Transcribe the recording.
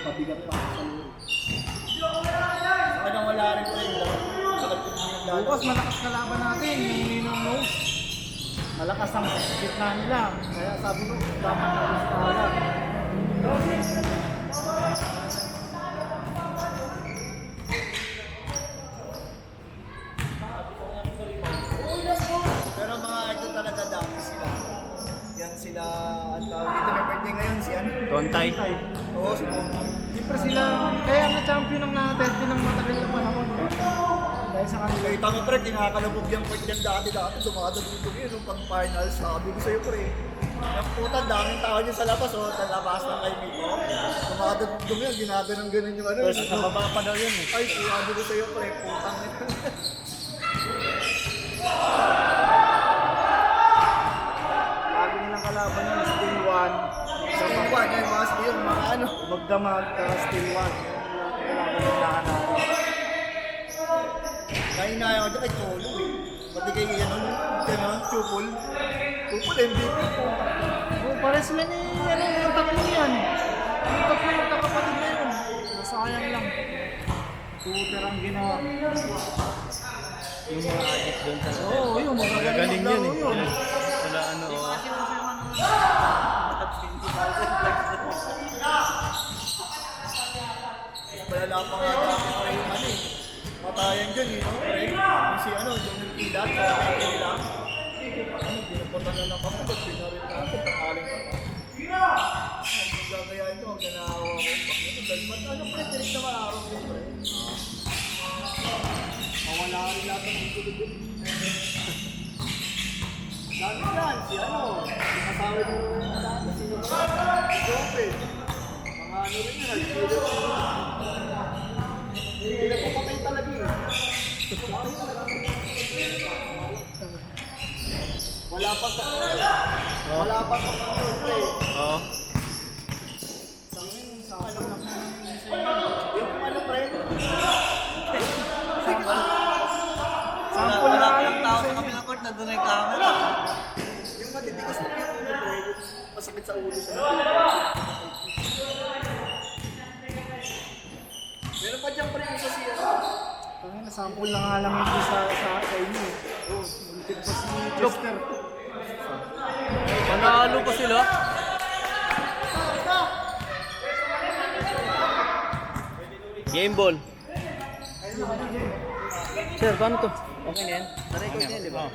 pabigat pa sa loob. Saka nang wala rin ko yun. Bukas malakas na laban natin, yung Ninong Nose. Malakas ang gitna nila. Kaya sabi ko, dapat na listahan. Pero mga ito talaga dami sila. Yan sila, ang tawag dito, may birthday ngayon si ano? Tontay. Oo, si Tontay. Siyempre sila, kaya na-champion ng natin ng matagal na panahon. Dahil sa kanila. Kita mo pre, kinakalubog yung point yan dati. Dumadagdag yun nung pag-final. Sabi ko sa'yo pre, yung puta, daming tao niya sa labas. O, talabas ng kay Miko. Dumadagdag yun, ginaganon-ganon yung ano. Pero sa baba pa daw yun eh. Ay, sabi ko sa'yo pre, putang ito. Lagi nilang kalaban yung Steel 1. Sa mga one, yung mga yung mga ano. Magdamag, Steel 1. Kalaban yung lahat natin. Kainaya ko dyan kay Cholo eh. Pati kay gano'n, Chupol. Chupol, MVP po. Oh, pare sila ni, yung tatlo yan. Yung tatlo yung kakapatid na yun. Nasayang lang. Tutor ang ginawa. Yung mga addict doon sa... Oo, yung mga Galing yun eh. yun. Sila ano, Malala pa nga dati pre yung ano eh. Matayan dyan eh, no? Pre, yung si ano, yung ilat, sa nila. Ano, binuputan na ng kapatid, pinarin natin, takaling pa. Ang gagayain ko, ang ganawa ko. Ano pre, tinig na maaraw ko pre. Mawala rin lahat ng tulog yun. Dami yan, si ano, yung asawa niyo dati, sino ba? Si Jope. Mga ano rin yun, nag-video. Hindi na po patay talaga eh. Wala pa sa wala pa sa pre. Oo. Yung ano pre? Sample na lang tao sa kabilang court, nandun na yung camera. Yung matitigas na yung ulo pre. Yung masakit sa ulo sa meron pa dyan pre isa siya. Sample na nga lang ito sa inyo. Oh, muntik pa si Chester. Manalo pa sila. Game ball. Sir, paano to? Okay na yan? Sa record yan, di ba?